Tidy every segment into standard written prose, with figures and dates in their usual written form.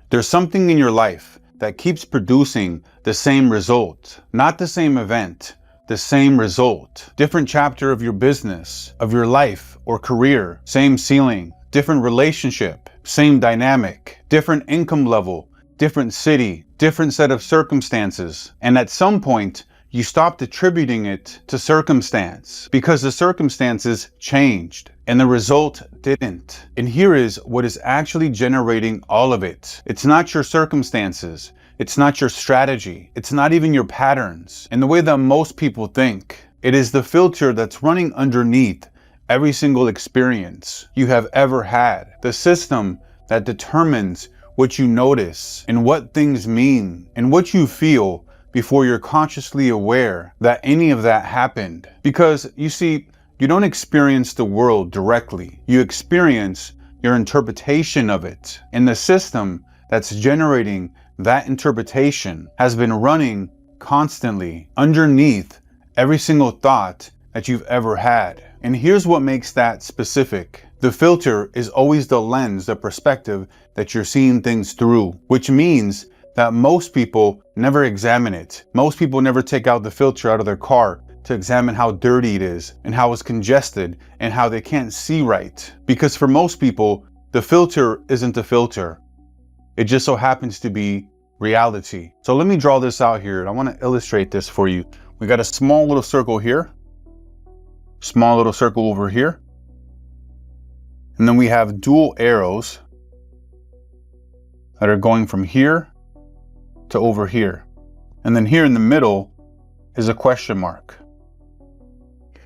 There's something in your life that keeps producing the same result, not the same event, the same result. Different chapter of your business, of your life or career, same ceiling, different relationship, same dynamic, different income level, different city, different set of circumstances. And at some point, you stopped attributing it to circumstance because the circumstances changed and the result didn't. And here is what is actually generating all of it. It's not your circumstances. It's not your strategy. It's not even your patterns and the way that most people think. It is the filter that's running underneath every single experience you have ever had. The system that determines what you notice and what things mean and what you feel before you're consciously aware that any of that happened. Because you see, you don't experience the world directly. You experience your interpretation of it. And the system that's generating that interpretation has been running constantly underneath every single thought that you've ever had. And here's what makes that specific. The filter is always the lens, the perspective that you're seeing things through, which means that most people never examine it. Most people never take out the filter out of their car to examine how dirty it is and how it's congested and how they can't see right. Because for most people, the filter isn't a filter. It just so happens to be reality. So let me draw this out here and I want to illustrate this for you. We got a small little circle here, small little circle over here. And then we have dual arrows that are going from here to over here. And then here in the middle is a question mark.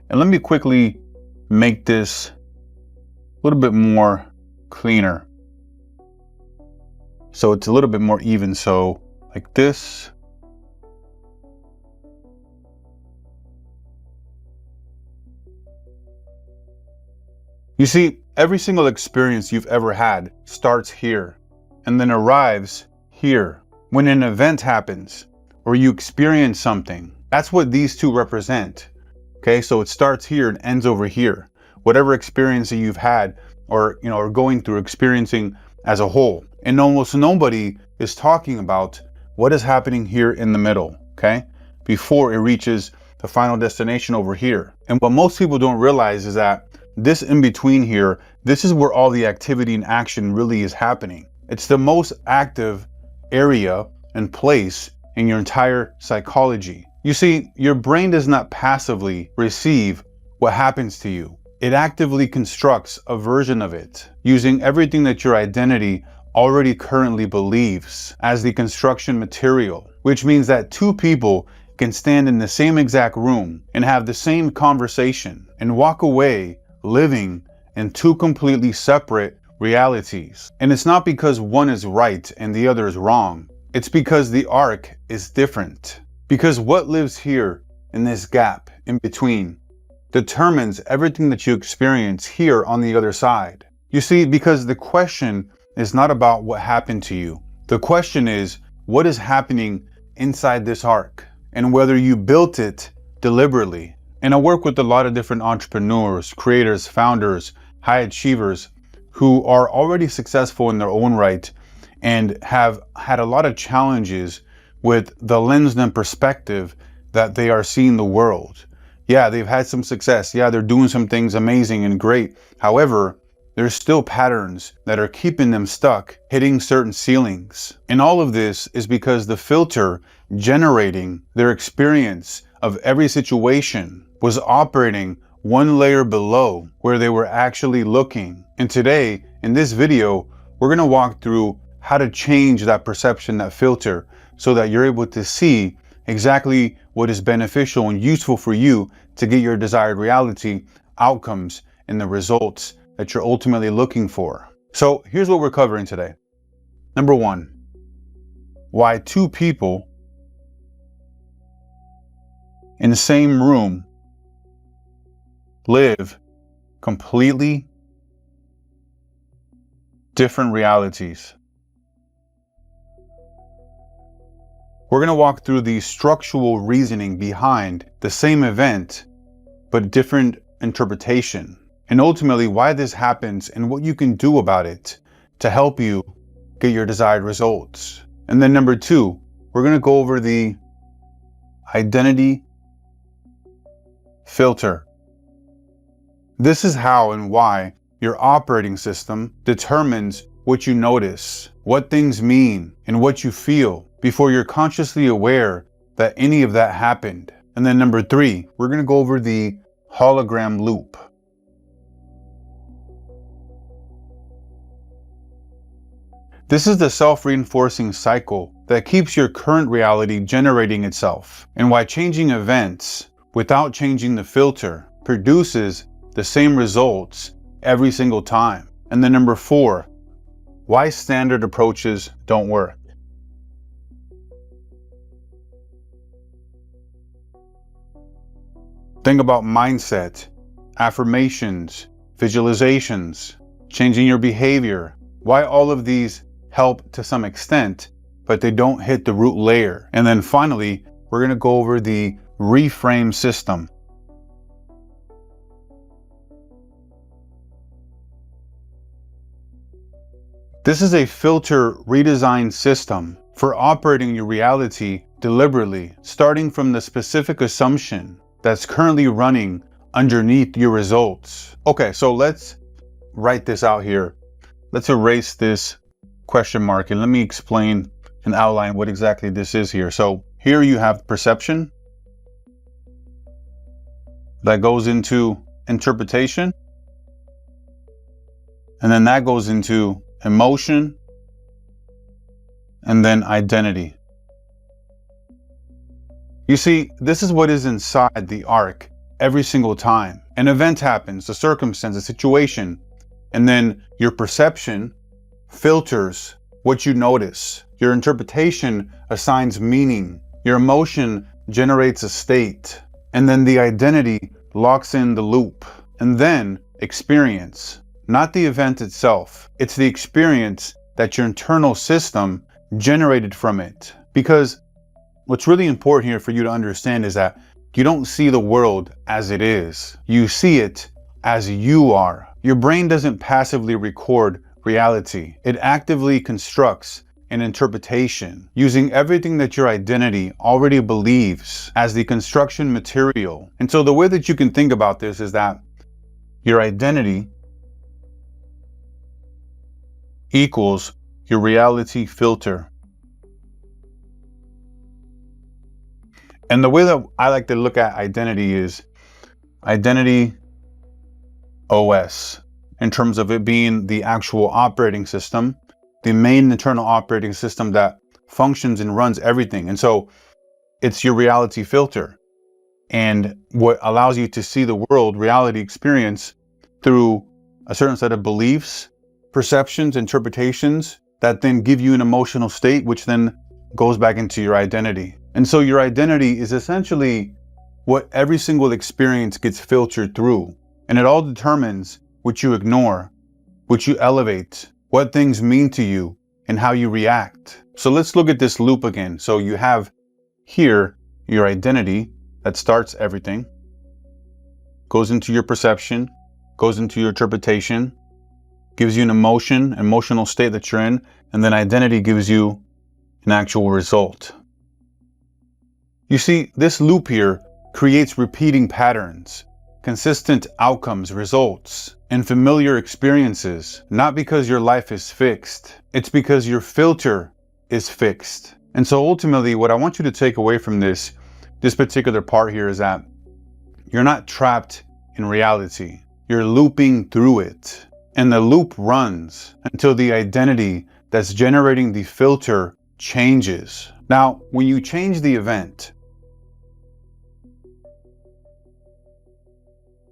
And let me quickly make this a little bit more cleaner. So it's a little bit more even. So like this. You see, every single experience you've ever had starts here and then arrives here. When an event happens or you experience something, that's what these two represent. Okay, so it starts here and ends over here. Whatever experience that you've had or are going through, experiencing as a whole. And almost nobody is talking about what is happening here in the middle, okay? Before it reaches the final destination over here. And what most people don't realize is that this in between here, this is where all the activity and action really is happening. It's the most active area and place in your entire psychology. You see, your brain does not passively receive what happens to you. It actively constructs a version of it using everything that your identity already currently believes as the construction material, which means that two people can stand in the same exact room and have the same conversation and walk away living in two completely separate realities. And it's not because one is right and the other is wrong. It's because the arc is different. Because what lives here in this gap in between determines everything that you experience here on the other side. You see, because the question is not about what happened to you. The question is, what is happening inside this arc and whether you built it deliberately. And I work with a lot of different entrepreneurs, creators, founders, high achievers who are already successful in their own right and have had a lot of challenges with the lens and perspective that they are seeing the world. Yeah, they've had some success. Yeah, they're doing some things amazing and great. However, there's still patterns that are keeping them stuck, hitting certain ceilings. And all of this is because the filter generating their experience of every situation was operating one layer below where they were actually looking. And today, in this video, we're going to walk through how to change that perception, that filter, so that you're able to see exactly what is beneficial and useful for you to get your desired reality, outcomes, and the results that you're ultimately looking for. So here's what we're covering today. Number one, why two people in the same room live completely different realities. We're going to walk through the structural reasoning behind the same event, but different interpretation. And ultimately why this happens and what you can do about it to help you get your desired results. And then number 2, we're going to go over the identity filter. This is how and why your operating system determines what you notice, what things mean, and what you feel before you're consciously aware that any of that happened. And then number 3, we're going to go over the hologram loop. This is the self-reinforcing cycle that keeps your current reality generating itself, and why changing events without changing the filter produces the same results every single time. And then number 4, why standard approaches don't work. Think about mindset, affirmations, visualizations, changing your behavior, why all of these help to some extent, but they don't hit the root layer. And then finally, we're going to go over the reframe system. This is a filter redesign system for operating your reality deliberately, starting from the specific assumption that's currently running underneath your results. Okay, so let's write this out here. Let's erase this question mark and let me explain and outline what exactly this is here. So here you have perception that goes into interpretation, and then that goes into emotion, and then identity. You see, this is what is inside the arc every single time. An event happens, a circumstance, a situation, and then your perception filters what you notice. Your interpretation assigns meaning. Your emotion generates a state. And then the identity locks in the loop. And then experience. Not the event itself. It's the experience that your internal system generated from it. Because what's really important here for you to understand is that you don't see the world as it is. You see it as you are. Your brain doesn't passively record reality. It actively constructs an interpretation using everything that your identity already believes as the construction material. And so the way that you can think about this is that your identity equals your reality filter. And the way that I like to look at identity is identity OS, in terms of it being the actual operating system, the main internal operating system that functions and runs everything. And so it's your reality filter, and what allows you to see the world, reality experience, through a certain set of beliefs, perceptions, interpretations that then give you an emotional state, which then goes back into your identity. And so your identity is essentially what every single experience gets filtered through. And it all determines what you ignore, what you elevate, what things mean to you, and how you react. So let's look at this loop again. So you have here your identity that starts everything, goes into your perception, goes into your interpretation, gives you an emotional state that you're in, and then identity gives you an actual result. You see, this loop here creates repeating patterns, consistent outcomes, results, and familiar experiences, not because your life is fixed. It's because your filter is fixed. And so ultimately, what I want you to take away from this particular part here is that you're not trapped in reality. You're looping through it. And the loop runs until the identity that's generating the filter changes. Now, when you change the event,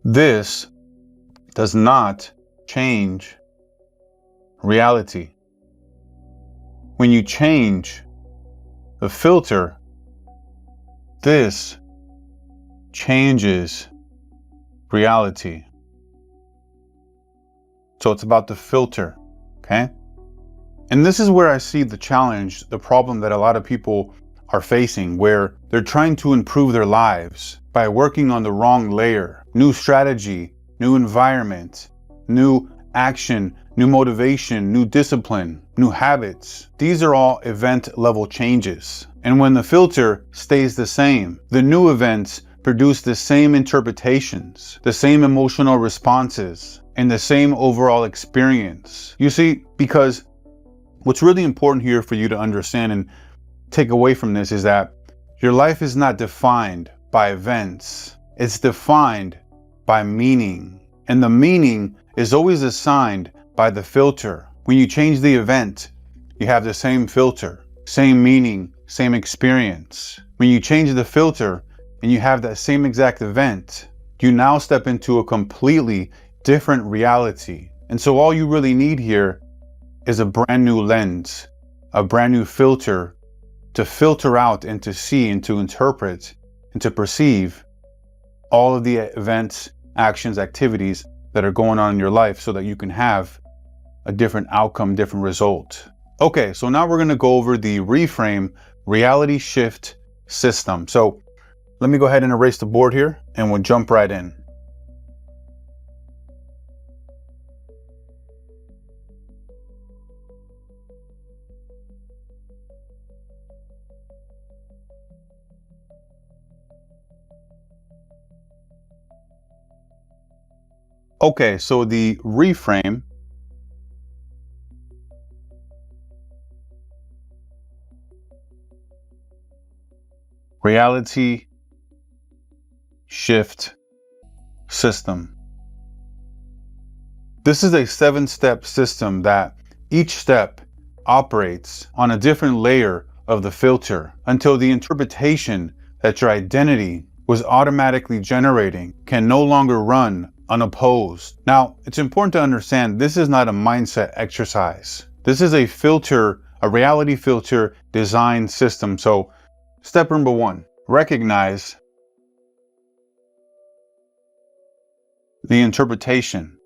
this does not change reality. When you change the filter, this changes reality. So it's about the filter, okay? And this is where I see the challenge, the problem that a lot of people are facing, where they're trying to improve their lives by working on the wrong layer. New strategy, new environment, new action, new motivation, new discipline, new habits. These are all event level changes. And when the filter stays the same, the new events produce the same interpretations, the same emotional responses, and the same overall experience. You see, because what's really important here for you to understand and take away from this is that your life is not defined by events. It's defined by meaning. And the meaning is always assigned by the filter. When you change the event, you have the same filter, same meaning, same experience. When you change the filter and you have that same exact event, you now step into a completely different reality. And so all you really need here is a brand new lens, a brand new filter to filter out and to see and to interpret and to perceive all of the events, actions, activities that are going on in your life so that you can have a different outcome, different result. Okay, so now we're going to go over the reframe reality shift system. So let me go ahead and erase the board here and we'll jump right in. Okay, so the reframe reality shift system. This is a 7-step system that each step operates on a different layer of the filter until the interpretation that your identity was automatically generating can no longer run unopposed. Now, it's important to understand this is not a mindset exercise. This is a filter, a reality filter design system. So step number 1, recognize the interpretation.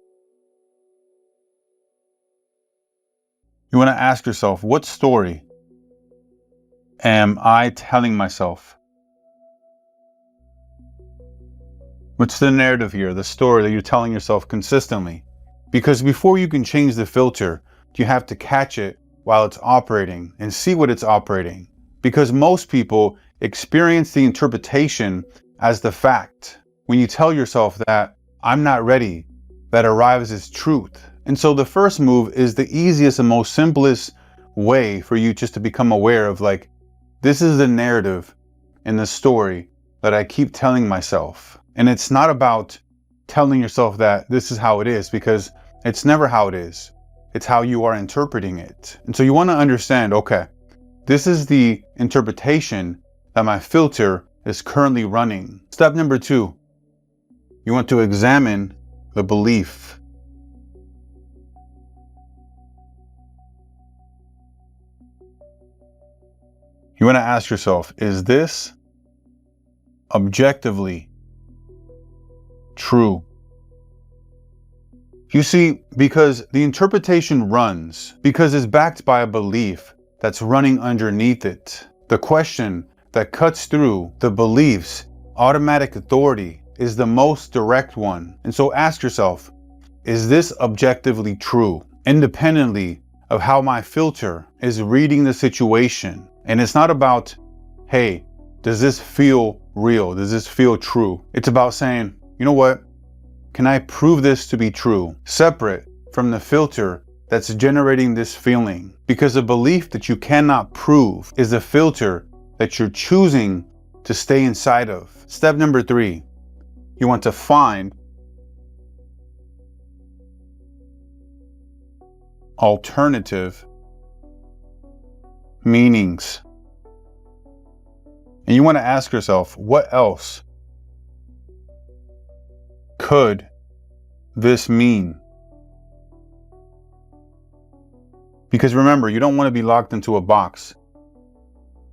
You want to ask yourself, what story am I telling myself? What's the narrative here, the story that you're telling yourself consistently? Because before you can change the filter, you have to catch it while it's operating and see what it's operating. Because most people experience the interpretation as the fact. When you tell yourself that I'm not ready, that arrives as truth. And so the first move is the easiest and most simplest way for you just to become aware of, like, this is the narrative and the story that I keep telling myself. And it's not about telling yourself that this is how it is, because it's never how it is. It's how you are interpreting it. And so you want to understand, okay, this is the interpretation that my filter is currently running. Step number 2, you want to examine the belief. You want to ask yourself, is this objectively true? You see, because the interpretation runs, because it's backed by a belief that's running underneath it. The question that cuts through the belief's automatic authority is the most direct one. And so ask yourself, is this objectively true, independently of how my filter is reading the situation? And it's not about, hey, does this feel real? Does this feel true? It's about saying, you know what? Can I prove this to be true? Separate from the filter that's generating this feeling. Because a belief that you cannot prove is a filter that you're choosing to stay inside of. Step number 3, you want to find alternative meanings. And you want to ask yourself, what else could this mean? Because remember, you don't want to be locked into a box.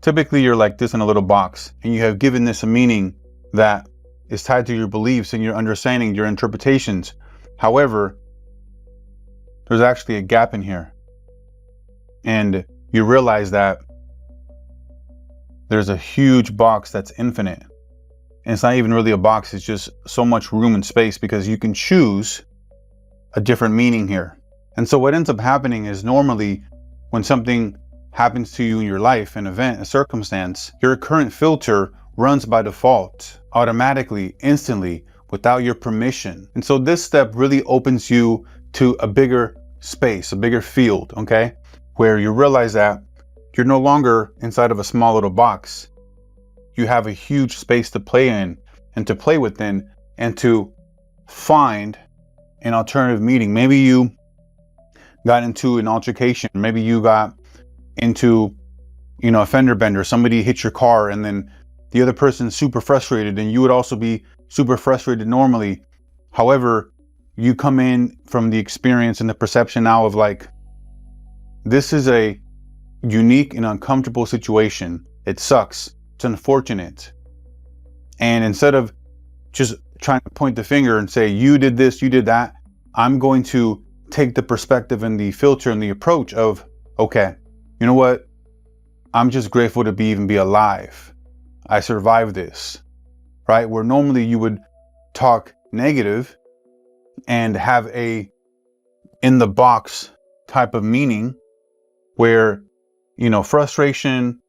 Typically, you're like this in a little box, and you have given this a meaning that is tied to your beliefs and your understanding, your interpretations. However, there's actually a gap in here. And you realize that there's a huge box that's infinite. And it's not even really a box, it's just so much room and space, because you can choose a different meaning here. And so what ends up happening is normally when something happens to you in your life, an event, a circumstance, your current filter runs by default, automatically, instantly, without your permission. And so this step really opens you to a bigger space, a bigger field, okay? Where you realize that you're no longer inside of a small little box. You have a huge space to play in and to play within and to find an alternative meaning. Maybe you got into an altercation. Maybe you got into, a fender bender. Somebody hit your car and then the other person's super frustrated and you would also be super frustrated normally. However, you come in from the experience and the perception now of like, this is a unique and uncomfortable situation. It sucks. It's unfortunate. And instead of just trying to point the finger and say, you did this, you did that, I'm going to take the perspective and the filter and the approach of, okay, you know what? I'm just grateful to even be alive. I survived this, right? Where normally you would talk negative and have a in the box type of meaning where, frustration,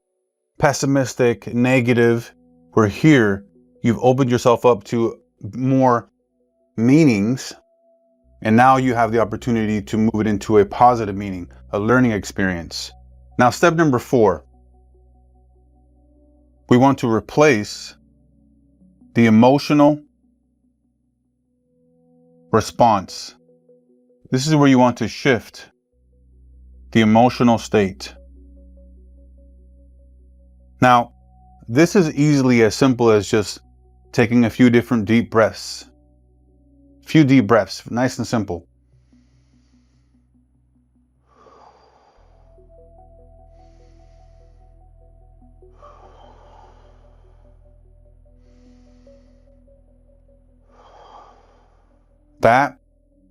pessimistic, negative, where here you've opened yourself up to more meanings. And now you have the opportunity to move it into a positive meaning, a learning experience. Now, step number 4, we want to replace the emotional response. This is where you want to shift the emotional state. Now, this is easily as simple as just taking a few different deep breaths. Few deep breaths, nice and simple. That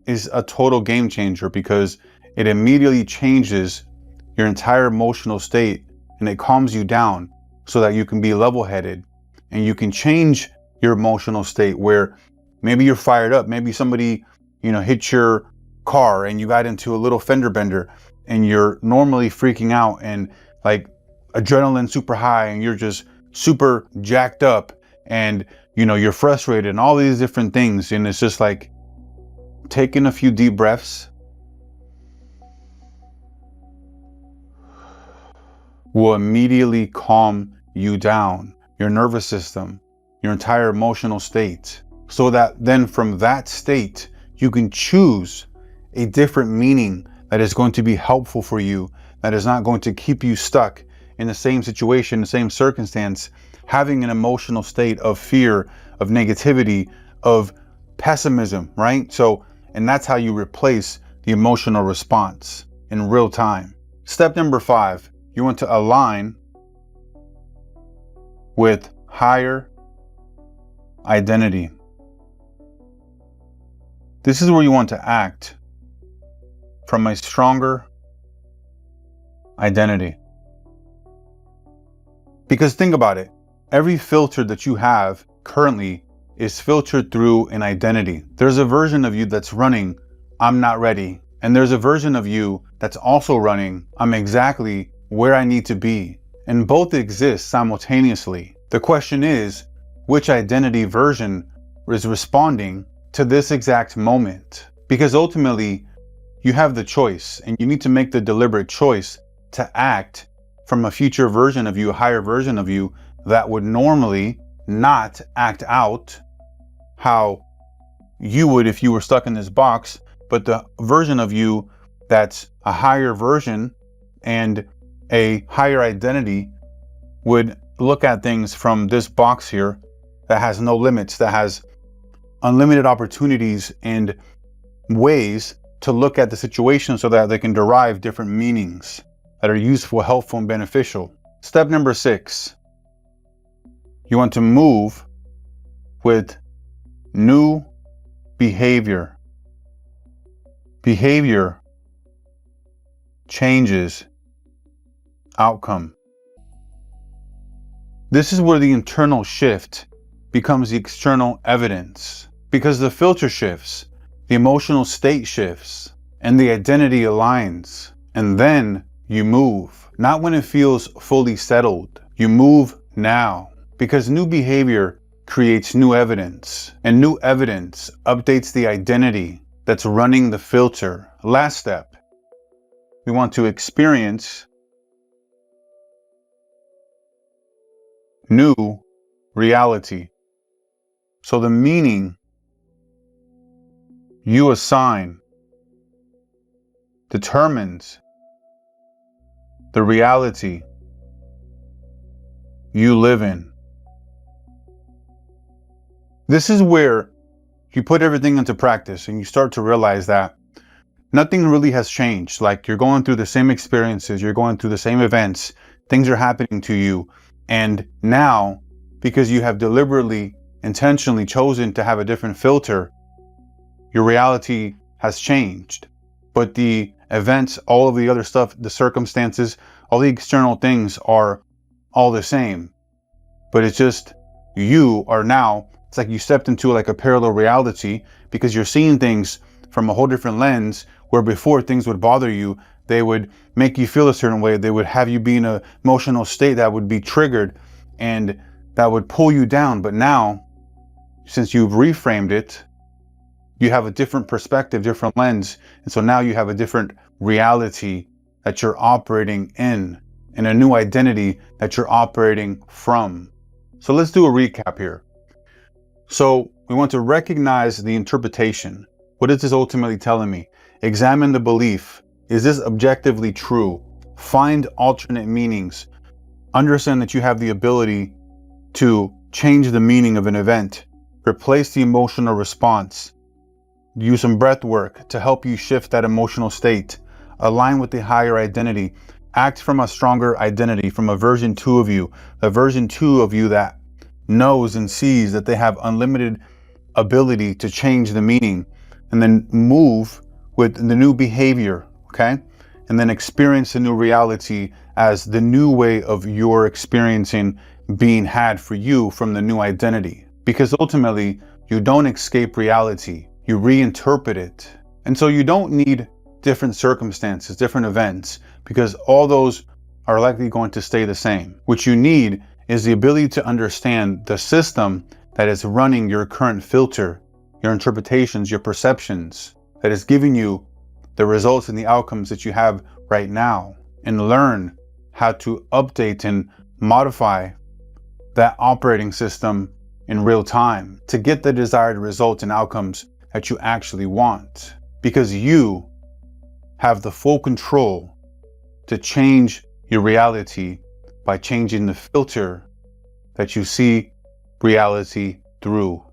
is a total game changer because it immediately changes your entire emotional state and it calms you down so that you can be level-headed and you can change your emotional state where maybe you're fired up. Maybe somebody, hit your car and you got into a little fender bender and you're normally freaking out and like adrenaline super high and you're just super jacked up and, you're frustrated and all these different things. And it's just like taking a few deep breaths will immediately calm you down, your nervous system, your entire emotional state. So that then from that state, you can choose a different meaning that is going to be helpful for you, that is not going to keep you stuck in the same situation, the same circumstance, having an emotional state of fear, of negativity, of pessimism, right? So, and that's how you replace the emotional response in real time. Step number 5, you want to align with higher identity. This is where you want to act from a stronger identity. Because think about it, every filter that you have currently is filtered through an identity. There's a version of you that's running, I'm not ready. And there's a version of you that's also running, I'm exactly where I need to be. And both exist simultaneously. The question is, which identity version is responding to this exact moment? Because ultimately, you have the choice and you need to make the deliberate choice to act from a future version of you, a higher version of you that would normally not act out how you would if you were stuck in this box, but the version of you that's a higher version and a higher identity would look at things from this box here that has no limits, that has unlimited opportunities and ways to look at the situation so that they can derive different meanings that are useful, helpful, and beneficial. Step number 6, you want to move with new behavior. Behavior changes outcome. This is where the internal shift becomes the external evidence, because the filter shifts, the emotional state shifts, and the identity aligns. And then you move. Not when it feels fully settled. You move now. Because new behavior creates new evidence. And new evidence updates the identity that's running the filter. Last step. We want to experience new reality. So the meaning you assign determines the reality you live in. This is where you put everything into practice and you start to realize that nothing really has changed. Like, you're going through the same experiences, you're going through the same events, things are happening to you. And now, because you have deliberately, intentionally chosen to have a different filter, your reality has changed. But the events, all of the other stuff, the circumstances, all the external things are all the same. But it's just, you are now, it's like you stepped into like a parallel reality, because you're seeing things from a whole different lens, where before things would bother you, they would make you feel a certain way, they would have you be in an emotional state that would be triggered and that would pull you down. But now, since you've reframed it, you have a different perspective, different lens. And so now you have a different reality that you're operating in, and a new identity that you're operating from. So let's do a recap here. So we want to recognize the interpretation. What is this ultimately telling me? Examine the belief. Is this objectively true? Find alternate meanings. Understand that you have the ability to change the meaning of an event. Replace the emotional response. Use some breath work to help you shift that emotional state. Align with the higher identity. Act from a stronger identity, from a version 2 of you. A version 2 of you that knows and sees that they have unlimited ability to change the meaning. And then move with the new behavior, okay? And then experience the new reality as the new way of your experiencing being had for you from the new identity. Because ultimately, you don't escape reality, you reinterpret it. And so you don't need different circumstances, different events, because all those are likely going to stay the same. What you need is the ability to understand the system that is running your current filter, your interpretations, your perceptions, that is giving you the results and the outcomes that you have right now, and learn how to update and modify that operating system in real time to get the desired results and outcomes that you actually want. Because you have the full control to change your reality by changing the filter that you see reality through.